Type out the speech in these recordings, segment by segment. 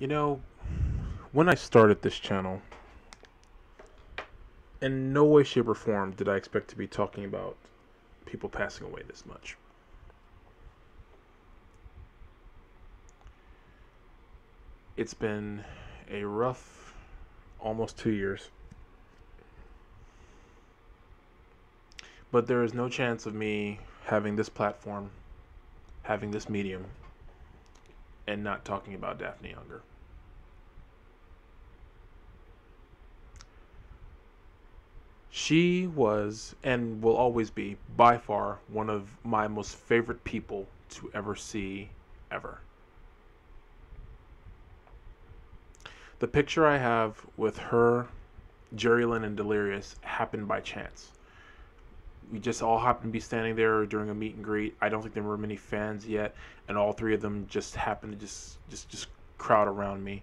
You know, when I started this channel, in no way, shape, or form did I expect to be talking about people passing away this much. It's been a rough almost 2 years, but there is no chance of me having this platform, having this medium, and not talking about Daffney Unger. She was and will always be by far one of my most favorite people to ever see ever. The picture I have with her, Jerry Lynn, and Delirious happened by chance. We just all happened to be standing there during a meet and greet. I don't think there were many fans yet, and all three of them just happened to just crowd around me.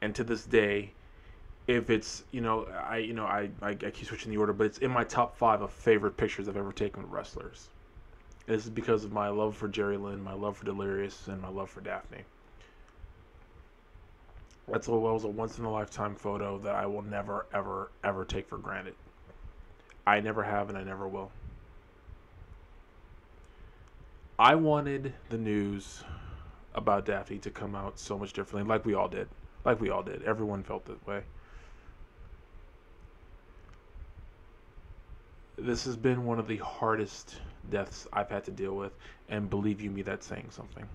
And to this day, if it's I keep switching the order, but it's in my top 5 of favorite pictures I've ever taken with wrestlers. This is because of my love for Jerry Lynn, my love for Delirious, and my love for Daffney. That was a once in a lifetime photo that I will never ever ever take for granted. I never have and I never will. I wanted the news about Daffney to come out so much differently, like we all did. Like we all did. Everyone felt that way. This has been one of the hardest deaths I've had to deal with, and believe you me, that's saying something.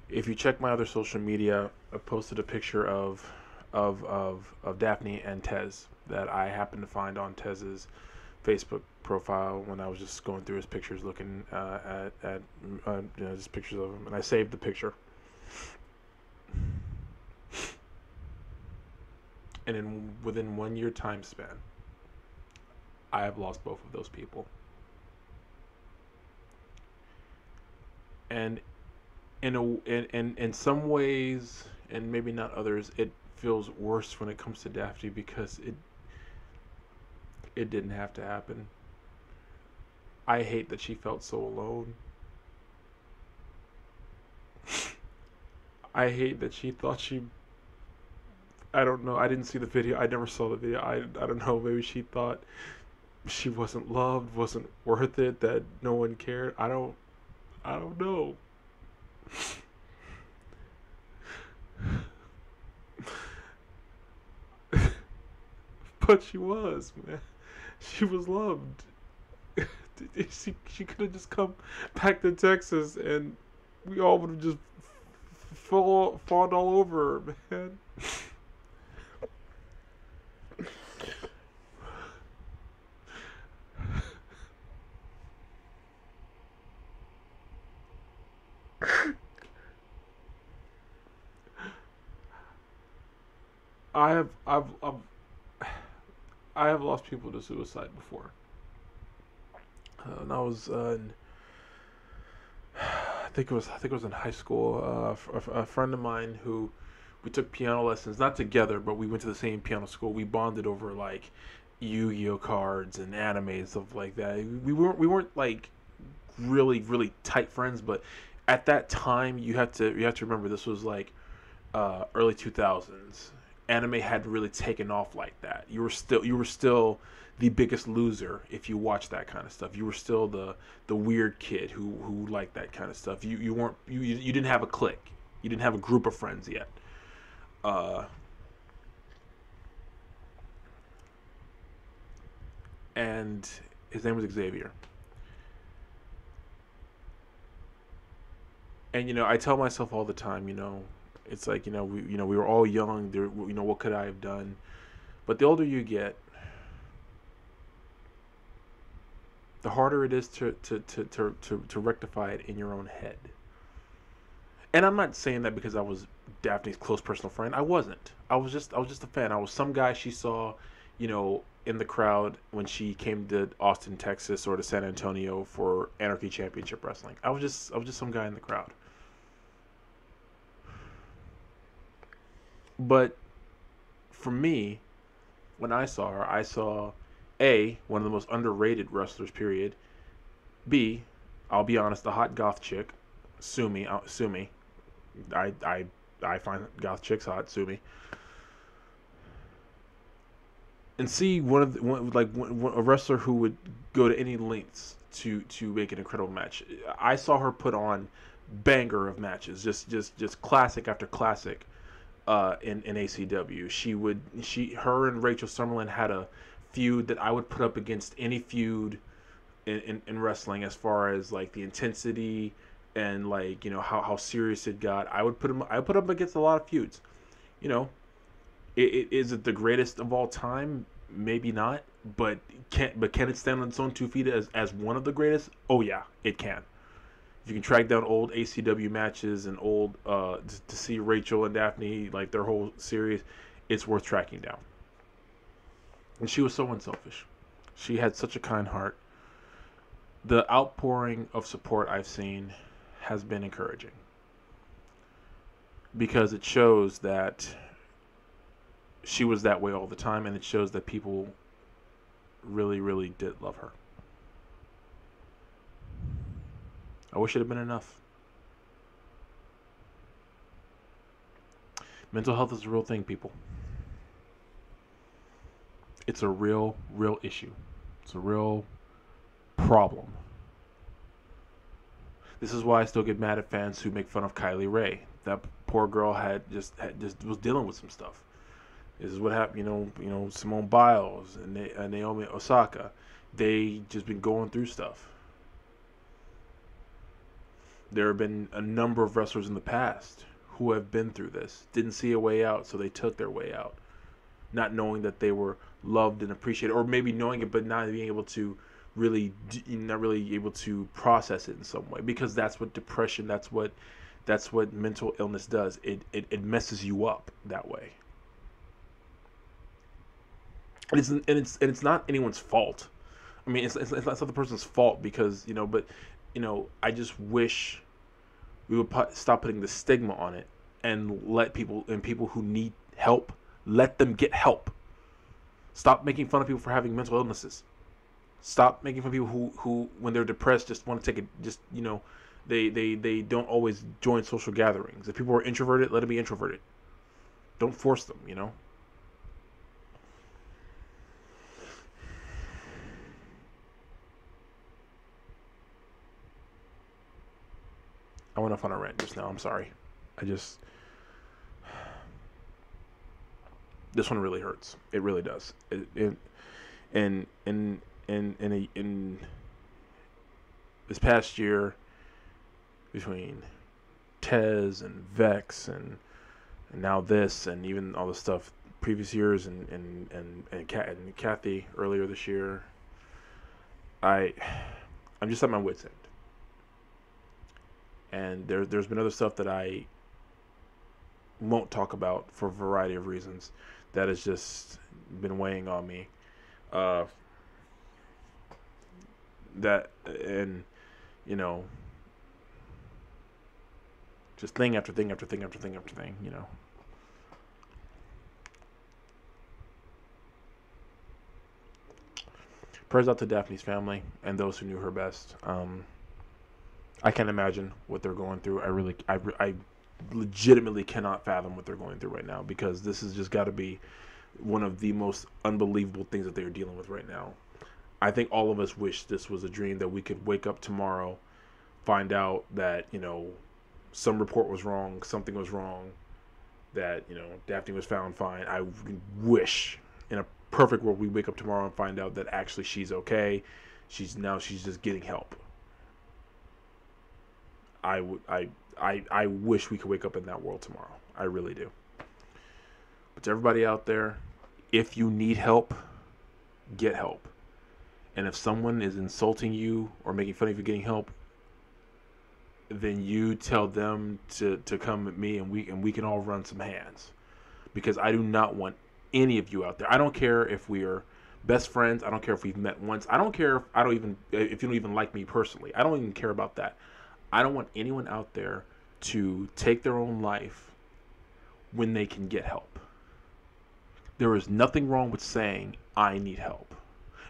If you check my other social media, I posted a picture of Daffney and Tez that I happened to find on Tez's Facebook profile when I was just going through his pictures, looking at just pictures of him, and I saved the picture. And within 1 year time span, I have lost both of those people. And in some ways, and maybe not others, it feels worse when it comes to Daffney because it didn't have to happen. I hate that she felt so alone. I hate that she thought I don't know. I didn't see the video. I never saw the video. I don't know. Maybe she thought she wasn't loved, wasn't worth it, that no one cared. I don't know. But she was, man. She was loved. She could have just come back to Texas and we all would have just fawned all over her, man. I have I have lost people to suicide before. And I was I think it was in high school. A friend of mine who we took piano lessons, not together, but we went to the same piano school. We bonded over like Yu-Gi-Oh cards and anime and stuff like that. We weren't like really tight friends, but at that time you have to remember this was like early 2000s. Anime had really taken off like that. You were still the biggest loser if you watched that kind of stuff. You were still the weird kid who liked that kind of stuff. You weren't you didn't have a clique. You didn't have a group of friends yet. And his name was Xavier. And I tell myself all the time, it's like we were all young. There, what could I have done? But the older you get, the harder it is to rectify it in your own head. And I'm not saying that because I was Daphne's close personal friend. I wasn't. I was just a fan. I was some guy she saw, in the crowd when she came to Austin, Texas, or to San Antonio for Anarchy Championship Wrestling. I was just some guy in the crowd. But for me, when I saw her, I saw A, one of the most underrated wrestlers, period. B, I'll be honest, the hot goth chick. Sue me. I I find goth chicks hot. Sue me. And see a wrestler who would go to any lengths to make an incredible match. I saw her put on banger of matches, just classic after classic. In ACW, her and Rachel Summerlin had a feud that I would put up against any feud in wrestling, as far as like the intensity and like, you know, how serious it got. I put up against a lot of feuds. You know, is it the greatest of all time? Maybe not, but can it stand on its own 2 feet as one of the greatest? Oh yeah, it can. If you can track down old ACW matches and old to see Rachel and Daffney, like their whole series, it's worth tracking down. And she was so unselfish. She had such a kind heart. The outpouring of support I've seen has been encouraging, because it shows that she was that way all the time, and it shows that people really, really did love her. I wish it had been enough. Mental health is a real thing, people. It's a real, real issue. It's a real problem. This is why I still get mad at fans who make fun of Kylie Ray. That poor girl just was dealing with some stuff. This is what happened, you know, Simone Biles and Naomi Osaka. They just been going through stuff. There have been a number of wrestlers in the past who have been through this, didn't see a way out, so they took their way out, not knowing that they were loved and appreciated, or maybe knowing it but not being able to not really able to process it in some way, because that's what depression, that's what mental illness does. It messes you up that way. And it's not anyone's fault. I mean, it's not the person's fault, because, you know, but, you know, I just wish we would stop putting the stigma on it and let people who need help, let them get help. Stop making fun of people for having mental illnesses. Stop making fun of people who when they're depressed, just want to take it, just, you know, they don't always join social gatherings. If people are introverted, let them be introverted. Don't force them, you know. I went off on a rant just now. I'm sorry. This one really hurts. It really does. In this past year, between Tez and Vex and now this, and even all the stuff previous years, and Kathy earlier this year, I'm just at my wit's end. And there's been other stuff that I won't talk about for a variety of reasons that has just been weighing on me. That, and, you know, just thing after thing after thing after thing after thing, you know. Prayers out to Daphne's family and those who knew her best. I can't imagine what they're going through. I legitimately cannot fathom what they're going through right now, because this has just got to be one of the most unbelievable things that they're dealing with right now. I think all of us wish this was a dream, that we could wake up tomorrow, find out that, you know, some report was wrong, something was wrong, that, you know, Daphne was found fine. I wish in a perfect world we wake up tomorrow and find out that actually she's okay. She's just getting help. I wish we could wake up in that world tomorrow. I really do. But to everybody out there, if you need help, get help. And if someone is insulting you or making fun of you getting help, then you tell them to come at me, and we can all run some hands. Because I do not want any of you out there. I don't care if we are best friends. I don't care if we've met once. I don't care if you don't even like me personally. I don't even care about that. I don't want anyone out there to take their own life when they can get help. There is nothing wrong with saying, I need help.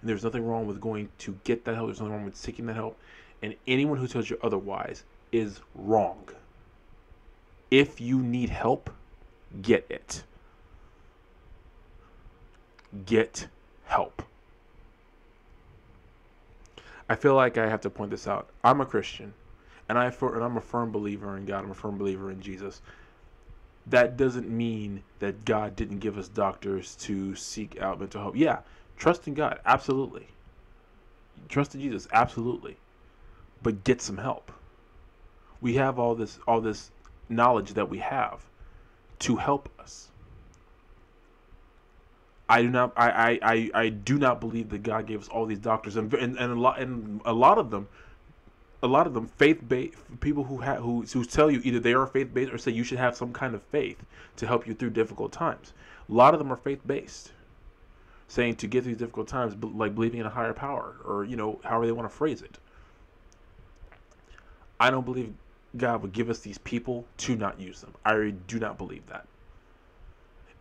And there's nothing wrong with going to get that help. There's nothing wrong with seeking that help. And anyone who tells you otherwise is wrong. If you need help, get it. Get help. I feel like I have to point this out. I'm a Christian, and I'm a firm believer in God. I'm a firm believer in Jesus. That doesn't mean that God didn't give us doctors to seek out mental help. Yeah, trust in God, absolutely. Trust in Jesus, absolutely. But get some help. We have all this knowledge that we have to help us. I do not believe that God gave us all these doctors, and a lot of them faith based people who tell you either they are faith based or say you should have some kind of faith to help you through difficult times. A lot of them are faith based, saying to get through these difficult times, like believing in a higher power, or however they want to phrase it. I don't believe God would give us these people to not use them. I do not believe that.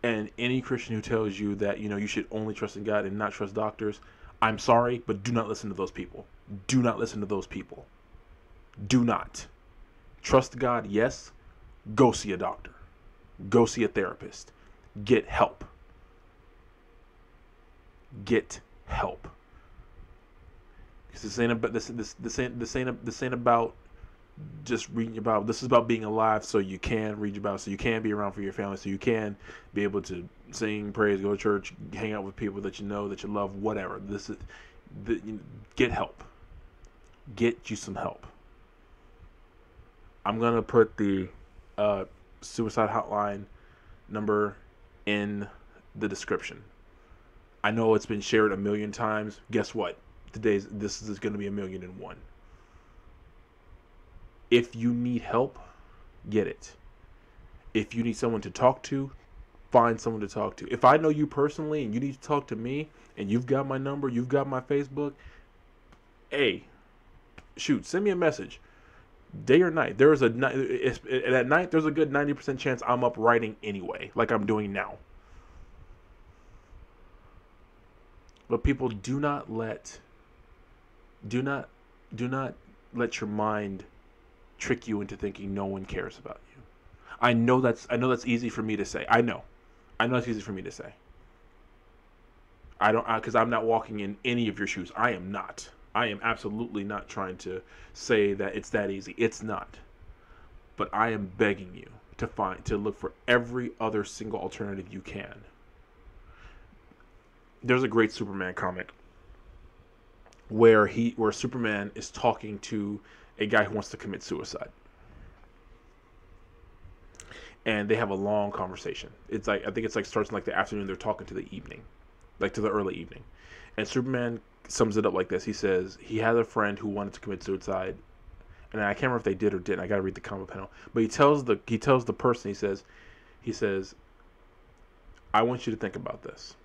And any Christian who tells you that you should only trust in God and not trust doctors, I'm sorry, but do not listen to those people. Do not listen to those people. Do not. Trust God, yes. Go see a doctor. Go see a therapist. Get help. Get help. Because this ain't about just reading your Bible. This is about being alive, so you can read your Bible, so you can be around for your family, so you can be able to sing, praise, go to church, hang out with people that you know, that you love, whatever. Get help. Get you some help. I'm gonna put the suicide hotline number in the description. I know it's been shared a million times. Guess what? This is going to be 1,000,001. If you need help, get it. If you need someone to talk to, find someone to talk to. If I know you personally and you need to talk to me and you've got my number, you've got my Facebook, hey, shoot, send me a message. Day or night. At night, there's a good 90% chance I'm up writing anyway, like I'm doing now. But people, do not let your mind trick you into thinking no one cares about you. I know that's easy for me to say. I know it's easy for me to say. Because I'm not walking in any of your shoes. I am not. I am absolutely not trying to say that it's that easy. It's not. But I am begging you to look for every other single alternative you can. There's a great Superman comic where Superman is talking to a guy who wants to commit suicide. And they have a long conversation. I think it's starts in the afternoon, they're talking to the evening. To the early evening. And Superman sums it up like this. He says he had a friend who wanted to commit suicide, and I can't remember if they did or didn't. I got to read the comic panel. But he tells the person, he says, I want you to think about this.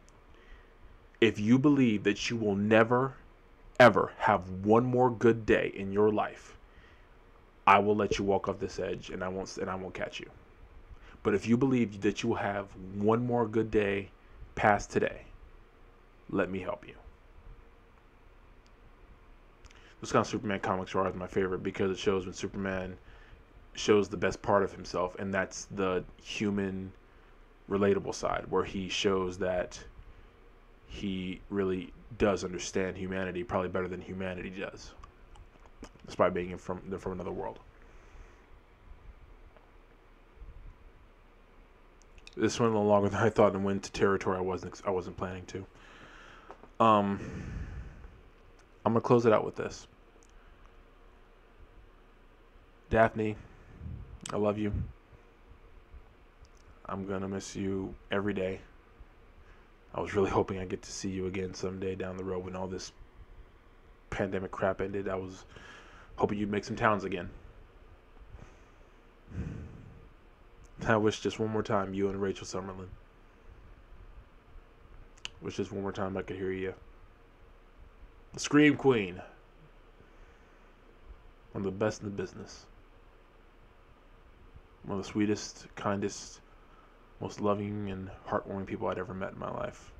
If you believe that you will never, ever have one more good day in your life, I will let you walk off this edge, and I won't catch you. But if you believe that you will have one more good day past today, let me help you. Those kind of Superman comics are always my favorite because it shows when Superman shows the best part of himself, and that's the human, relatable side, where he shows that he really does understand humanity probably better than humanity does, despite being from another world. This went a little longer than I thought and went to territory I wasn't planning to. I'm gonna close it out with this. Daphne, I love you. I'm gonna miss you every day. I was really hoping I'd get to see you again someday down the road when all this pandemic crap ended. I was hoping you'd make some towns again. I wish just one more time you and Rachel Summerlin. Wish just one more time I could hear you. The Scream Queen. One of the best in the business. One of the sweetest, kindest, most loving and heartwarming people I'd ever met in my life.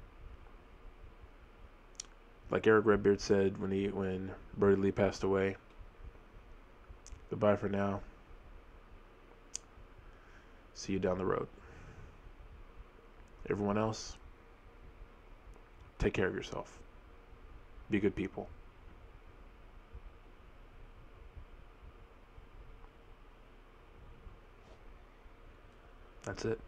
Like Eric Redbeard said when Brody Lee passed away, goodbye for now. See you down the road. Everyone else, take care of yourself. Be good people. That's it.